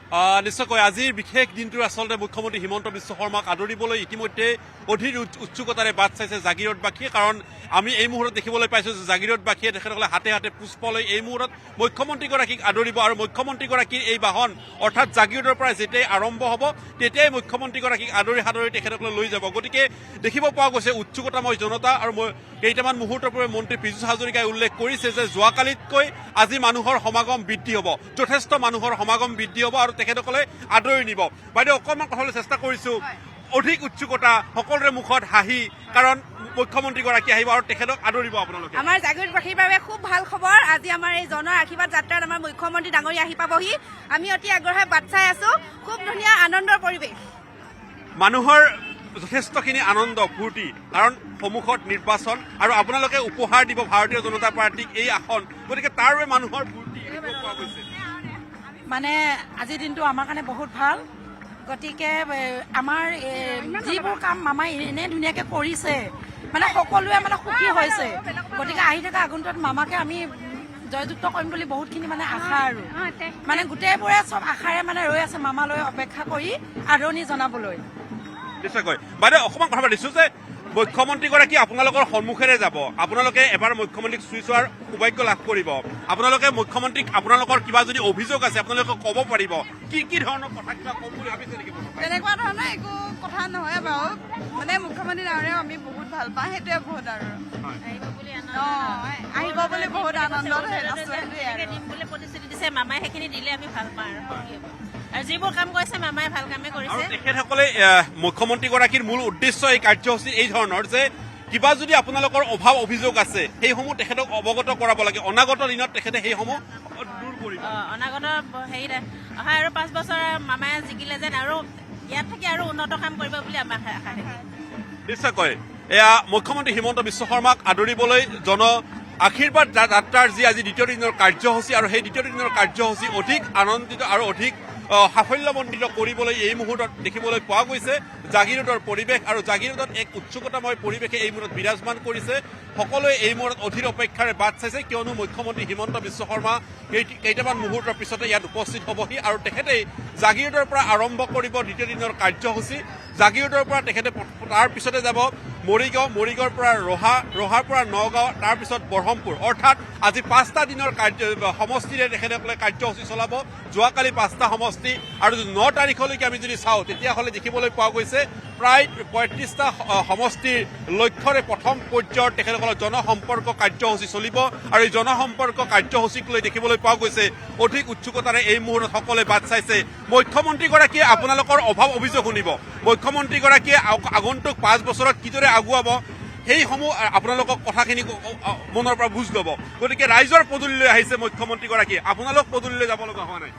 নিশ্চয়কৈ আজিৰ বিশেষ দিনটোৰ আচলতে মুখ্যমন্ত্ৰী হিমন্ত বিশ্ব শৰ্মাক আদৰিবলৈ ইতিমধ্যে অধীৰ উৎসুকতাৰে বাট চাইছে জাগিৰোডবাসীয়ে কাৰণ আমি এই মুহূৰ্তত দেখিবলৈ পাইছোঁ যে জাগিৰোডবাসীয়ে তেখেতসকলে হাতে হাতে পুষ্প লৈ এই মুহূৰ্তত মুখ্যমন্ত্ৰীগৰাকীক আদৰিব আৰু মুখ্যমন্ত্ৰীগৰাকীৰ এই বাহন অৰ্থাৎ জাগিৰোডৰ পৰা যেতিয়াই আৰম্ভ হ'ব তেতিয়াই মুখ্যমন্ত্ৰীগৰাকীক আদৰি সাদৰি তেখেতসকলে লৈ যাব গতিকে দেখিব পোৱা গৈছে উৎসুকতাময় জনতা আৰু কেইটামান মুহূৰ্তৰ পূৰ্বে মন্ত্ৰী পীযুষ হাজৰিকাই উল্লেখ কৰিছে যে যোৱাকালিতকৈ আজি মানুহৰ সমাগম বৃদ্ধি হ'ব যথেষ্ট মানুহৰ সমাগম বৃদ্ধি হ'ব আৰু তেখেতসকলে আদৰি নিব বাইদেউ অকণমান কথালৈ চেষ্টা কৰিছোঁ অধিক উৎসুকতা সকলোৰে মুখত হাঁহি কাৰণ মুখ্যমন্ত্ৰীগৰাকী আহিব আৰু তেখেতক আদৰিব আপোনালোকে আমাৰ জাগিৰোডবাসীৰ বাবে খুব ভাল খবৰ আজি আমাৰ এই জন আশীৰ্বাদ যাত্ৰাত আমাৰ মুখ্যমন্ত্ৰী ডাঙৰীয়া আহি পাবহি আমি অতি আগ্ৰহে বাট চাই আছো খুব ধুনীয়া আনন্দৰ পৰিৱেশ মানুহৰ যথেষ্টখিনি আনন্দ ফূৰ্তি কাৰণ সন্মুখত নিৰ্বাচন আৰু আপোনালোকে উপহাৰ দিব ভাৰতীয় জনতা পাৰ্টীক এই আসন গতিকে তাৰ বাবে মানুহৰ ফূৰ্তি পোৱা গৈছে মানে আজিৰ দিনটো আমাৰ কাৰণে বহুত ভাল গতিকে আমাৰ যিবোৰ কাম মামাই এনে ধুনীয়াকৈ কৰিছে মানে সকলোৱে মানে সুখী হৈছে গতিকে আহি থকা আগন্তুক মামাকে আমি জয়যুক্ত কৰিম বুলি বহুতখিনি মানে আশা আৰু মানে গোটেইবোৰে চব আশাৰে মানে ৰৈ আছে মামালৈ অপেক্ষা কৰি আদৰণি জনাবলৈ নিশ্চয়কৈ বাইদেউ অকণমান কথা পাতিছোঁ যে মুখ্যমন্ত্ৰীগৰাকী আপোনালোকৰ সন্মুখেৰে যাব আপোনালোকে এবাৰ মুখ্যমন্ত্ৰীক চুই চোৱাৰ সৌভাগ্য লাভ কৰিব আপোনালোকে মুখ্যমন্ত্ৰীক আপোনালোকৰ কিবা যদি অভিযোগ আছে আপোনালোকে ক'ব পাৰিব কি কি ধৰণৰ কথা কিবা ক'ম বুলি ভাবিছে নেকি তেনেকুৱা ধৰণৰ একো কথা নহয় বাৰু মানে মুখ্যমন্ত্ৰী ডাঙৰীয়াও আমি বহুত ভাল পাওঁ সেইটোৱে বহুত আৰু আহিব বুলি বহুত আনন্দ দিম বুলি প্ৰতিশ্ৰুতি দিছে মামাই সেইখিনি দিলে আমি ভাল পাওঁ আৰু যিবোৰ কাম কৰিছে মামাই ভাল কামে কৰিছে তেখেতসকলে মুখ্যমন্ত্ৰীগৰাকীৰ মূল উদ্দেশ্য এই কাৰ্যসূচী এই ধৰণৰ যে কিবা যদি আপোনালোকৰ অভাৱ অভিযোগ আছে সেইসমূহ তেখেতক অৱগত কৰাব লাগে অনাগত দিনত তেখেতে সেইসমূহ দূৰ কৰিব অনাগত হেৰিত অহা আৰু 5 বছৰ মামাই জিকিলে যেন আৰু ইয়াত থাকি আৰু উন্নত কাম কৰিব বুলি আমাৰ আশা নিশ্চয়কৈ এয়া মুখ্যমন্ত্ৰী হিমন্ত বিশ্ব শৰ্মাক আদৰিবলৈ আশীৰ্বাদ যাত্ৰাৰ যি আজি দ্বিতীয় দিনৰ কাৰ্যসূচী আৰু সেই দ্বিতীয় দিনৰ কাৰ্যসূচী অধিক আনন্দিত আৰু অধিক সাফল্যমণ্ডিত কৰিবলৈ এই মুহূৰ্তত দেখিবলৈ পোৱা গৈছে জাগিৰোডৰ পৰিৱেশ আৰু জাগিৰোডত এক উৎসুকতাময় পৰিৱেশে এই মুহূৰ্তত বিৰাজমান কৰিছে সকলোৱে এই মুহূৰ্তত অধীৰ অপেক্ষাৰে বাট চাইছে কিয়নো মুখ্যমন্ত্ৰী হিমন্ত বিশ্ব শৰ্মা কেইটামান মুহূৰ্তৰ পিছতে ইয়াত উপস্থিত হ'বহি আৰু তেখেতেই জাগিৰোডৰ পৰা আৰম্ভ কৰিব দ্বিতীয় দিনৰ কাৰ্যসূচী জাগিৰোডৰ পৰা তেখেতে তাৰ পিছতে যাব মৰিগাঁৱৰ পৰা ৰহাৰ পৰা নগাঁও তাৰপিছত ব্ৰহ্মপুৰ অৰ্থাৎ আজি 5টা দিনৰ সমষ্টিৰে তেখেতসকলে কাৰ্যসূচী চলাব যোৱাকালি 5টা সমষ্টি আৰু 9 তাৰিখলৈকে আমি যদি চাওঁ তেতিয়াহ'লে দেখিবলৈ পোৱা গৈছে প্ৰায় 35টা সমষ্টিৰ লক্ষ্যৰে প্ৰথম পৰ্যায়ৰ তেখেতসকলৰ জনসম্পৰ্ক কাৰ্যসূচী চলিব আৰু এই জনসম্পৰ্ক কাৰ্যসূচীক লৈ দেখিবলৈ পোৱা গৈছে অধিক উৎসুকতাৰে এই মুহূৰ্তত সকলোৱে বাট চাইছে মুখ্যমন্ত্ৰীগৰাকীয়ে আপোনালোকৰ অভাৱ অভিযোগ শুনিব মুখ্যমন্ত্ৰীগৰাকীয়ে আগন্তুক 5 বছৰত কিদৰে আগুৱাব সেইসমূহ আপোনালোকক কথাখিনি মনৰ পৰা বুজ ল'ব গতিকে ৰাইজৰ পদূলিলৈ আহিছে মুখ্যমন্ত্ৰীগৰাকীয়ে আপোনালোক পদূলিলৈ যাব লগা হোৱা নাই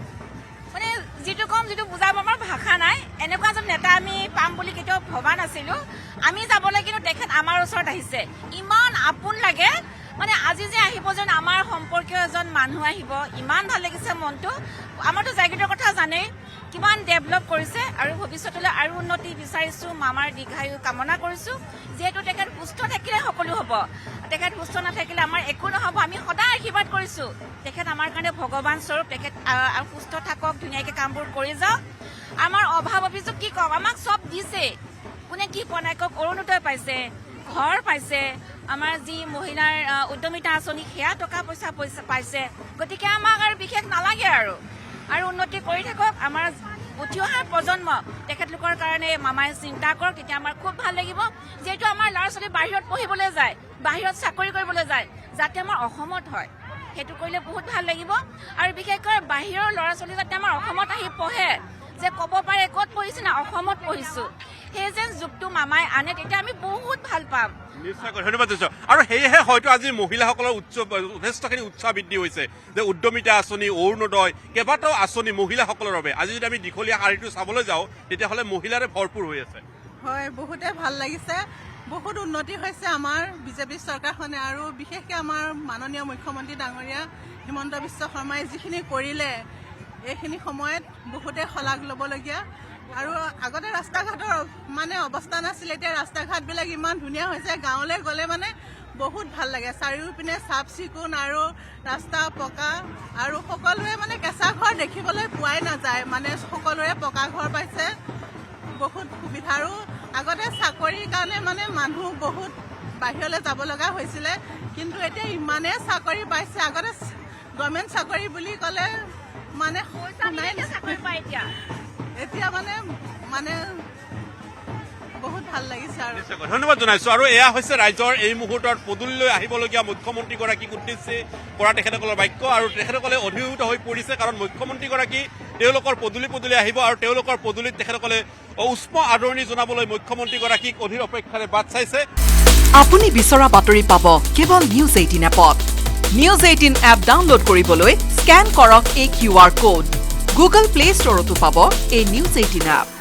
মানে যিটো কম যিটো বুজাব আমাৰ ভাষা নাই এনেকুৱা এজন নেতা আমি পাম বুলি কেতিয়াও ভবা নাছিলো আমি যাবলৈ কিন্তু তেখেত আমাৰ ওচৰত আহিছে ইমান আপোন লাগে মানে আজি যে আহিব যেন আমাৰ সম্পৰ্কীয় এজন মানুহ আহিব ইমান ভাল লাগিছে মনটো আমাৰতো জাগিৰোডৰ কথা জানেই কিমান ডেভেলপ কৰিছে আৰু ভৱিষ্যতলৈ আৰু উন্নতি বিচাৰিছো মামাৰ দীৰ্ঘায়ু কামনা কৰিছো যিহেতু তেখেত সুস্থ থাকিলে সকলো হ'ব তেখেত সুস্থ নাথাকিলে আমাৰ একো নহ'ব আমি সদায় আশীৰ্বাদ কৰিছো তেখেত আমাৰ কাৰণে ভগৱান স্বৰূপ তেখেত সুস্থ থাকক ধুনীয়াকৈ কামবোৰ কৰি যাওক আমাৰ অভাৱ অভিযোগ কি কম আমাক চব দিছে কোনে কি পোৱা নাই কওক অৰুণোদয় পাইছে ঘৰ পাইছে আমাৰ যি মহিলাৰ উদ্যমিতা আঁচনি সেয়া টকা পইচা পাইছে গতিকে আমাক আৰু বিশেষ নালাগে আৰু উন্নতি কৰি থাকক আমাৰ উঠি অহা প্ৰজন্ম তেখেতলোকৰ কাৰণে মামাই চিন্তা কৰক তেতিয়া আমাৰ খুব ভাল লাগিব যিহেতু আমাৰ ল'ৰা ছোৱালী বাহিৰত পঢ়িবলৈ যায় বাহিৰত চাকৰি কৰিবলৈ যায় যাতে আমাৰ অসমত হয় সেইটো কৰিলে বহুত ভাল লাগিব আৰু বিশেষকৈ বাহিৰৰ ল'ৰা ছোৱালী যাতে আমাৰ অসমত আহি পঢ়ে যে ক'ব পাৰে ক'ত পঢ়িছে না অসমত পঢ়িছো সেই যেন যুগটো মামাই আনে তেতিয়া আমি বহুত ভাল পাম নিশ্চয়কৈ ধন্যবাদ দিছোঁ আৰু সেয়েহে হয়তো আজি মহিলাসকলৰ যথেষ্টখিনি উৎসাহ বৃদ্ধি হৈছে যে উদ্যমিতা আঁচনি অৰুণোদয় কেইবাটাও আঁচনি মহিলাসকলৰ বাবে আজি যদি আমি দীঘলীয়া শাৰীটো চাবলৈ যাওঁ তেতিয়াহ'লে মহিলাৰে ভৰপূৰ হৈ আছে হয় বহুতে ভাল লাগিছে বহুত উন্নতি হৈছে আমাৰ বিজেপি চৰকাৰখনে আৰু বিশেষকৈ আমাৰ মাননীয় মুখ্যমন্ত্ৰী ডাঙৰীয়া হিমন্ত বিশ্ব শৰ্মাই যিখিনি কৰিলে এইখিনি সময়ত বহুতে শলাগ ল'বলগীয়া আৰু আগতে ৰাস্তা ঘাটৰ মানে অৱস্থা নাছিলে, এতিয়া ৰাস্তা ঘাটবিলাক ইমান ধুনীয়া হৈছে। গাঁৱলৈ গ'লে মানে বহুত ভাল লাগে, চাৰিওপিনে চাফ চিকুণ আৰু ৰাস্তা পকা, আৰু সকলোৱে মানে কেঁচা ঘৰ দেখিবলৈ পোৱাই নাযায়, মানে সকলোৰে পকা ঘৰ পাইছে, বহুত সুবিধা। আৰু আগতে চাকৰিৰ কাৰণে মানে মানুহ বহুত বাহিৰলৈ যাব লগা হৈছিলে, কিন্তু এতিয়া ইমানেই চাকৰি পাইছে। আগতে গভৰ্ণমেণ্ট চাকৰি বুলি ক'লে মানে চাকৰি পায় এতিয়া মানে বহুত ভাল লাগিছে আৰু ধন্যবাদ জনাইছো। আৰু এয়া হৈছে ৰাইজৰ এই মুহূৰ্তত পদূলিলৈ আহিবলগীয়া মুখ্যমন্ত্ৰীগৰাকীক উদ্দেশ্যে কৰা তেখেতসকলৰ বাক্য, আৰু তেখেতসকলে অভিভূত হৈ পৰিছে, কাৰণ মুখ্যমন্ত্ৰীগৰাকী তেওঁলোকৰ পদূলি আহিব, আৰু তেওঁলোকৰ পদূলিত তেখেতসকলে উষ্ম আদৰণি জনাবলৈ মুখ্যমন্ত্ৰীগৰাকীক অধীৰ অপেক্ষাৰে বাট চাইছে। আপুনি বিচৰা বাতৰি পাব কেৱল নিউজ 18 এপত। নিউজ 18 এপ ডাউনলোড কৰিবলৈ স্কেন কৰক এই QR কোড। গুগল প্লে ষ্টৰতো পাব এই নিউজ 18 এপ।